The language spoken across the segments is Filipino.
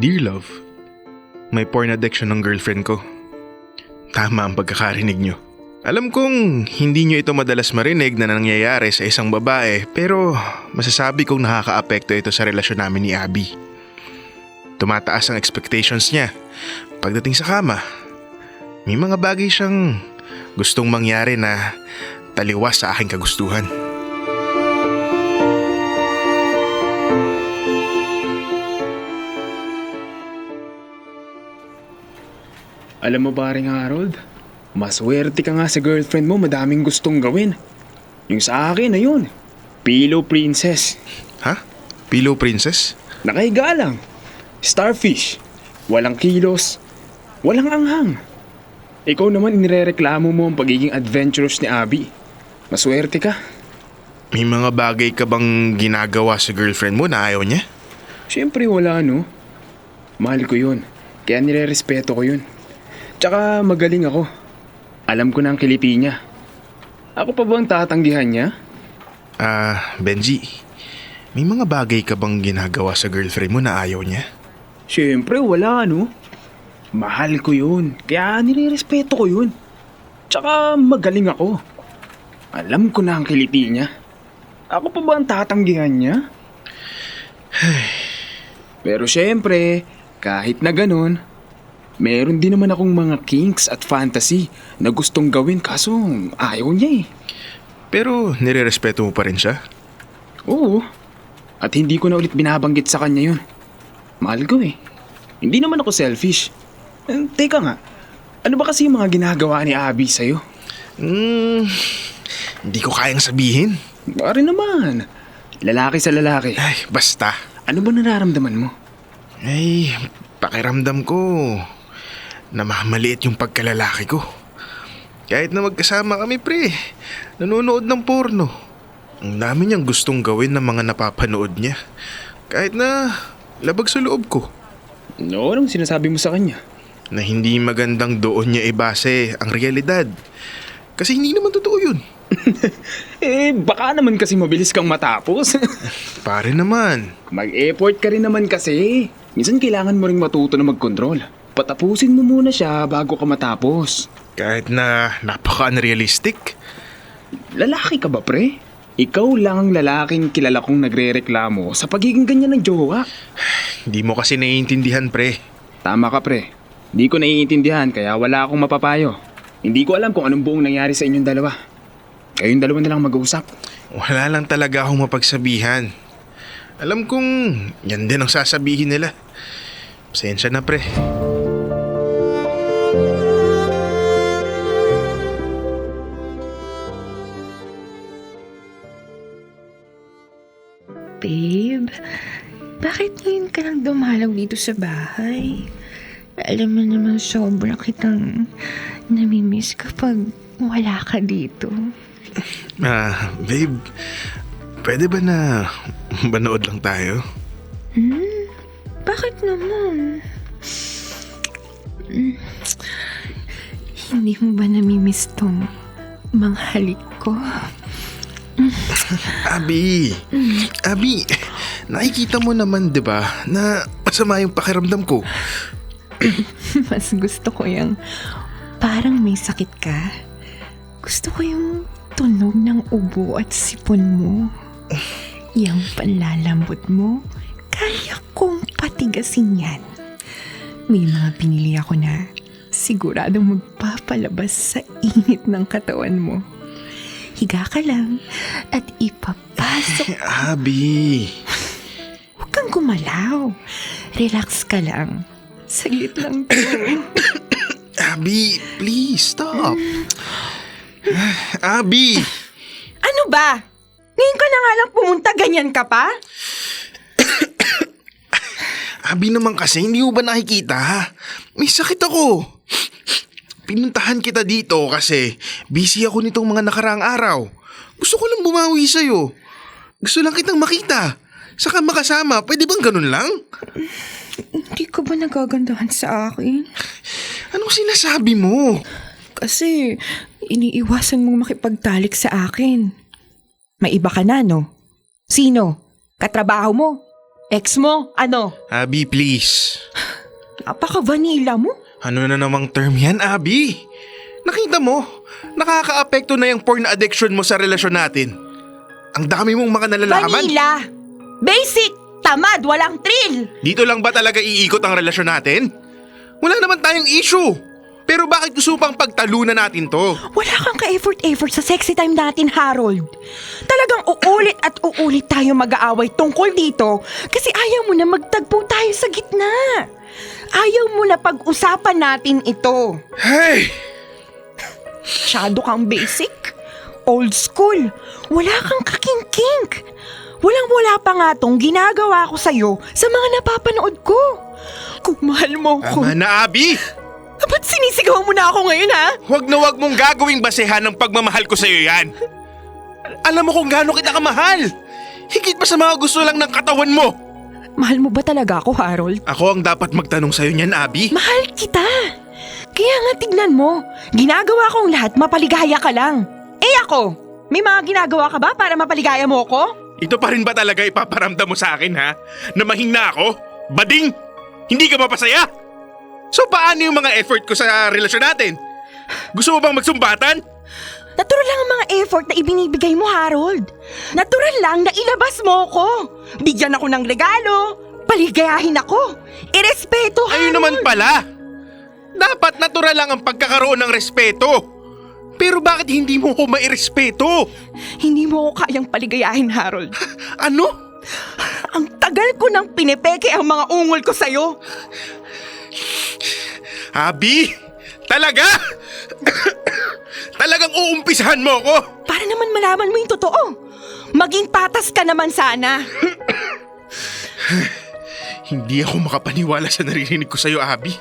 Dear love, may porn addiction ng girlfriend ko. Tama ang pagkakarinig nyo. Alam kong hindi nyo ito madalas marinig na nangyayari sa isang babae, pero masasabi kong nakakaapekto ito sa relasyon namin ni Abby. Tumataas ang expectations niya. Pagdating sa kama, may mga bagay siyang gustong mangyari na taliwas sa aking kagustuhan. Alam mo ba rin Harold, maswerte ka nga sa girlfriend mo, madaming gustong gawin. Yung sa akin na yun, Pillow Princess. Ha? Pillow Princess? Nakahiga lang. Starfish. Walang kilos. Walang anghang. Ikaw naman inirereklamo mo ang pagiging adventurous ni Abby. Maswerte ka. May mga bagay ka bang ginagawa sa girlfriend mo na ayaw niya? Siyempre wala no. Mahal ko yun. Kaya nirerespeto ko yun. Tsaka magaling ako. Alam ko na ang kiliti niya. Ako pa ba ang tatanggihan niya? Benji, may mga bagay ka bang ginagawa sa girlfriend mo na ayaw niya? Siyempre wala no. Mahal ko yun. Kaya nirerespeto ko yun. Tsaka magaling ako. Alam ko na ang kiliti niya. Ako pa ba ang tatanggihan niya? Pero siyempre, kahit na ganun, meron din naman akong mga kinks at fantasy na gustong gawin kaso ayaw niya eh. Pero nirerespeto mo pa rin siya? Oo. At hindi ko na ulit binabanggit sa kanya yun. Mahal ko eh. Hindi naman ako selfish. Teka nga, ano ba kasi yung mga ginagawa ni Abby sa'yo? Hindi ko kayang sabihin. Bari naman. Lalaki sa lalaki. Ay, basta. Ano ba nararamdaman mo? Ay, pakiramdam ko namamaliit yung pagkalalaki ko. Kahit na magkasama kami pre, nanonood ng porno. Ang dami niyang gustong gawin ng mga napapanood niya. Kahit na labag sa loob ko. No, anong sinasabi mo sa kanya? Na hindi magandang doon niya ibase ang realidad. Kasi hindi naman totoo yun. Baka naman kasi mabilis kang matapos. Pare naman. Mag-effort ka rin naman kasi. Minsan kailangan mo ring matuto na mag-control. Patapusin mo muna siya bago ka matapos. Kahit na napaka-unrealistic. Lalaki ka ba, pre? Ikaw lang ang lalaking kilala kong nagre-reklamo sa pagiging ganyan ng jowa. Hindi mo kasi naiintindihan, pre. Tama ka, pre. Hindi ko naiintindihan kaya wala akong mapapayo. Hindi ko alam kung anong buong nangyari sa inyong dalawa. Kayong dalawa na lang mag-uusap. Wala lang talaga akong mapagsabihan. Alam kong yan din ang sasabihin nila. Pasensya na, pre. Babe, bakit ngayon ka lang dumalaw dito sa bahay? Alam mo naman sobrang kitang namimiss kapag wala ka dito. Babe, pwede ba na manood lang tayo? Bakit naman? Hindi mo ba namimiss tong mga halik ko? Abby, nakikita mo naman 'di ba na masama yung pakiramdam ko. Mas gusto ko yung parang may sakit ka. Gusto ko yung tunog ng ubo at sipon mo. Yung panlalambot mo, kaya kong patigasin yan. May mga pinili ako na siguradong magpapalabas sa init ng katawan mo. Higa ka lang at ipapasok. Abby. Huwag kang gumalaw. Relax ka lang. Saglit lang to. Abby, please stop. Abby. Ano ba? Ngayon ka na nga lang pumunta, ganyan ka pa? Abby naman kasi, hindi mo ba nakikita? May sakit ako. Pinuntahan kita dito kasi busy ako nitong mga nakaraang araw. Gusto ko lang bumawi sa'yo. Gusto lang kitang makita. Saka makasama, pwede bang ganun lang? Hindi ka ba nagagandahan sa akin? Anong sinasabi mo? Kasi iniiwasan mong makipagtalik sa akin. May iba ka na, no? Sino? Katrabaho mo? Ex mo? Ano? Abby, please. Napaka-vanilla mo. Ano na namang term yan, Abby? Nakita mo, nakaka-apekto na yung porn addiction mo sa relasyon natin. Ang dami mong mga nalalaman. Vanilla! Basic! Tamad! Walang thrill! Dito lang ba talaga iikot ang relasyon natin? Wala naman tayong issue. Pero bakit gusto pang pagtalunan natin to? Wala kang ka-effort sa sexy time natin, Harold. Talagang uulit at uulit tayo mag-aaway tungkol dito kasi ayaw mo na magtagpo tayo sa gitna. Ayaw mo na pag-usapan natin ito. Hey! Masyado kang basic, old school, wala kang kakink-kink. Walang-wala pa nga tong ginagawa ko sa'yo sa mga napapanood ko. Kung mahal mo ko, Tama na, Abby! ba't sinisigaw mo na ako ngayon, ha? Huwag mong gagawing basehan ng pagmamahal ko sa'yo yan. Alam mo kung gaano kita kamahal. Higit pa sa mga gusto lang ng katawan mo. Mahal mo ba talaga ako, Harold? Ako ang dapat magtanong sa'yo niyan, Abby. Mahal kita. Kaya nga tignan mo, ginagawa kong lahat mapaligaya ka lang. Eh ako, may mga ginagawa ka ba para mapaligaya mo ko? Ito pa rin ba talaga ipaparamdam mo sa akin, ha? Na mahina ako? Bading? Hindi ka mapasaya? So paano yung mga effort ko sa relasyon natin? Gusto mo bang magsumbatan? Natural lang ang mga effort na ibinibigay mo, Harold. Natural lang na ilabas mo ko. Bigyan ako ng regalo, paligayahin ako, irespeto, Harold. Ayun naman pala. Dapat natural lang ang pagkakaroon ng respeto. Pero bakit hindi mo ko mairespeto? Hindi mo ko kayang paligayahin, Harold. Ano? Ang tagal ko nang pinepeke ang mga ungol ko sa'yo. Abby? Talaga? Talagang uumpisahan mo ko? Para naman malaman mo yung totoo. Maging patas ka naman sana. Hindi ako makapaniwala sa naririnig ko sa'yo, Abby.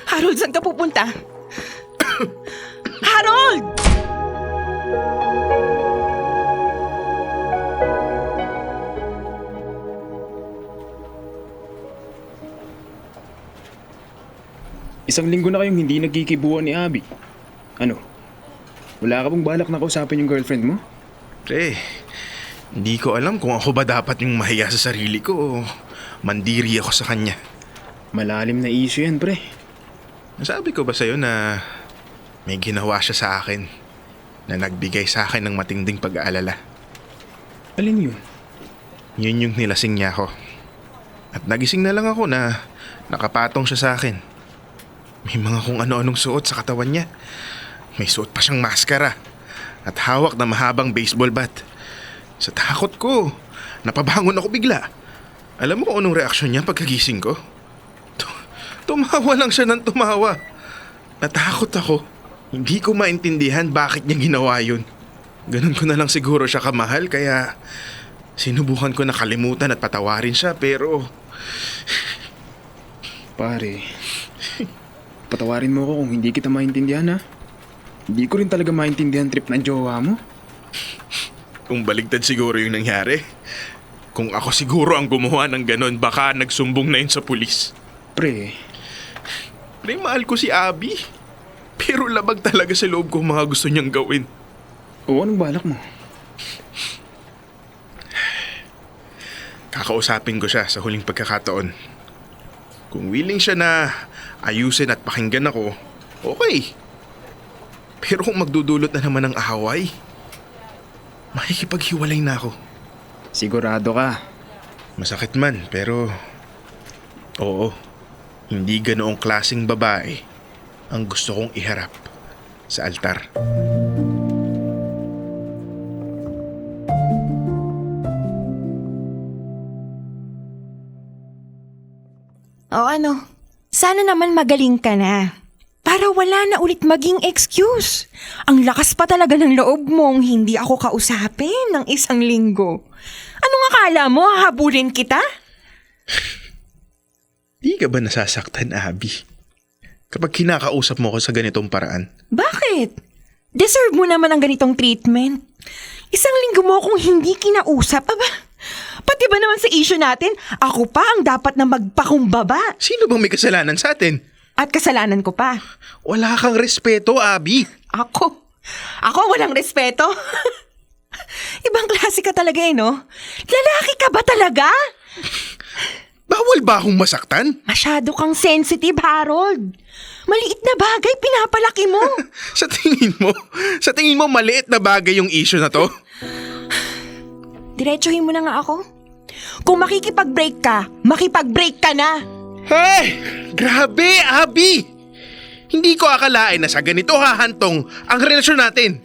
Harold, saan ka pupunta? Harold! Isang linggo na kayong hindi nagkikibuan ni Abby. Ano? Wala ka bang balak na kausapin yung girlfriend mo? Pre, hindi ko alam kung ako ba dapat yung mahiya sa sarili ko o mandiri ako sa kanya. Malalim na issue yan, pre. Nasabi ko ba sa'yo na may ginawa siya sa akin na nagbigay sa akin ng matinding pag-aalala? Alin yun? Yun yung nilasing niya ako. At nagising na lang ako na nakapatong siya sa akin. May mga kung ano-anong suot sa katawan niya. May suot pa siyang maskara at hawak na mahabang baseball bat. Sa takot ko, napabangon ako bigla. Alam mo kung anong reaksyon niya pagkagising ko? Tumawa lang siya ng tumawa. Natakot ako. Hindi ko maintindihan bakit niya ginawa yun. Ganun ko na lang siguro siya kamahal kaya sinubukan ko na kalimutan at patawarin siya pero... Pare, patawarin mo ko kung hindi kita maintindihan, ha? Hindi ko rin talaga maintindihan trip ng jowa mo. Kung baligtad siguro yung nangyari. Kung ako siguro ang gumawa ng ganon, baka nagsumbong na yun sa pulis. Pre, Mahal ko si Abby. Pero labag talaga sa loob ko mga gusto niyang gawin. o anong balak mo? Kakausapin ko siya sa huling pagkakataon. Kung willing siya na ayusin at pakinggan ako, okay. Pero kung magdudulot na naman ng away, makikipaghiwalay na ako. Sigurado ka. Masakit man, pero... Oo, hindi ganoong klaseng babae ang gusto kong iharap sa altar. O ano, sana naman magaling ka na. Para wala na ulit maging excuse. Ang lakas pa talaga ng loob mong hindi ako kausapin ng 1 linggo. Anong akala mo, hahabulin kita? Di ka ba nasasaktan, Abby? Kapag kinakausap mo ko sa ganitong paraan? Bakit? Deserve mo naman ang ganitong treatment. 1 linggo mo akong hindi kinausap. Aba, pati ba naman sa issue natin, ako pa ang dapat na magpakumbaba. Sino bang may kasalanan sa atin? At kasalanan ko pa. Wala kang respeto, Abby. Ako walang respeto? Ibang klase ka talaga no? Lalaki ka ba talaga? Bawal ba akong masaktan? Masyado kang sensitive, Harold. Maliit na bagay, pinapalaki mo. Sa tingin mo maliit na bagay yung issue na to? Diretsuhin mo na nga ako. Kung makikipag-break ka, makipag-break ka na. Hey! Grabe, Abby! Hindi ko akalain na sa ganito hahantong ang relasyon natin.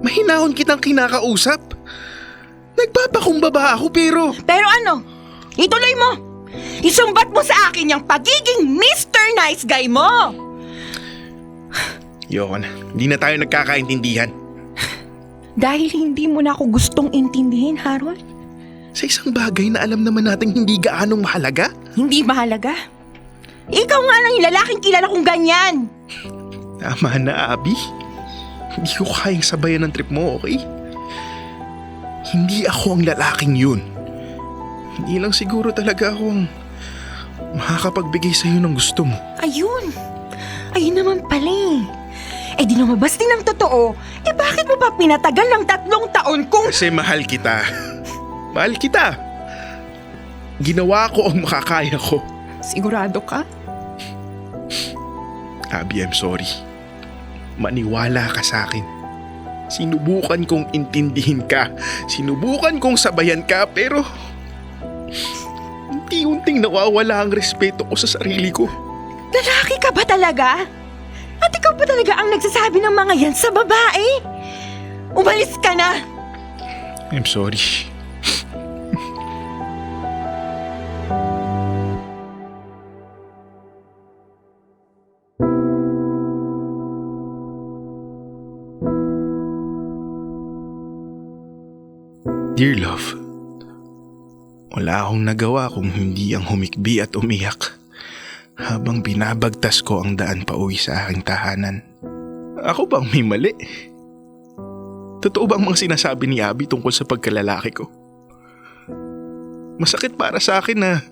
Mahinahon kitang kinakausap. Nagpapakumbaba ako pero... Pero ano? Ituloy mo. Isumbat mo sa akin yung pagiging Mr. Nice Guy mo. Yoko na, hindi na tayo nagkakaintindihan. Dahil hindi mo na ako gustong intindihin, Harold. Sa isang bagay na alam naman natin hindi gaanong mahalaga. Hindi mahalaga. Ikaw nga lang yung lalaking kilala kong ganyan. Tama na, Abby. Hindi ko kayang sabayan ng trip mo, okay? Hindi ako ang lalaking yun. Hindi lang siguro talaga ako ang makakapagbigay sa'yo ng gusto mo. Ayun. Ayun naman pala eh. Eh di lumabas din ang totoo. Eh bakit mo pa pinatagal ng 3 taon kung... Kasi mahal kita. Mahal kita. Ginawa ko ang makakaya ko. Sigurado ka? Abby, I'm sorry. Maniwala ka sa akin. Sinubukan kong intindihin ka. Sinubukan kong sabayan ka pero... unti-unting nawawala ang respeto ko sa sarili ko. Lalaki ka ba talaga? At ikaw pa talaga ang nagsasabi ng mga yan sa babae? Umalis ka na! I'm sorry. Dear love, wala akong nagawa kung hindi ang humikbi at umiyak habang binabagtas ko ang daan pa uwi sa aking tahanan. Ako bang may mali? Totoo bang mga sinasabi ni Abby tungkol sa pagkalalaki ko? Masakit para sa akin na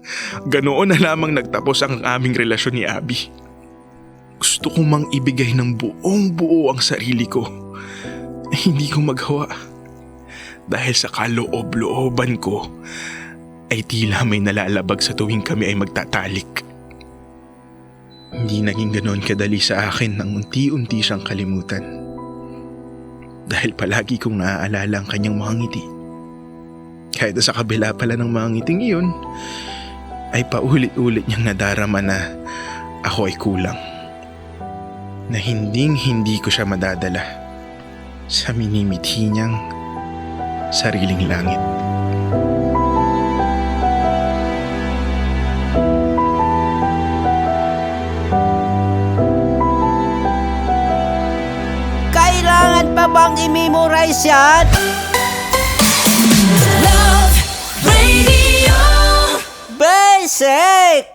ganoon na lamang nagtapos ang aming relasyon ni Abby. Gusto ko mang ibigay ng buong buo ang sarili ko. Hindi ko magawa. Dahil sa kaloob-looban ko ay tila may nalalabag sa tuwing kami ay magtatalik. Hindi naging ganoon kadali sa akin nang unti-unti siyang kalimutan. Dahil palagi kong naaalala ang kanyang mga ngiti. Kahit sa kabila pala ng mga ngiting iyon, ay paulit-ulit niyang nadarama na ako ay kulang. Na hinding-hindi ko siya madadala sa minimithi niyang sariling langit. Kailangan pa bang i-memorize yan? Love Radio. Basic!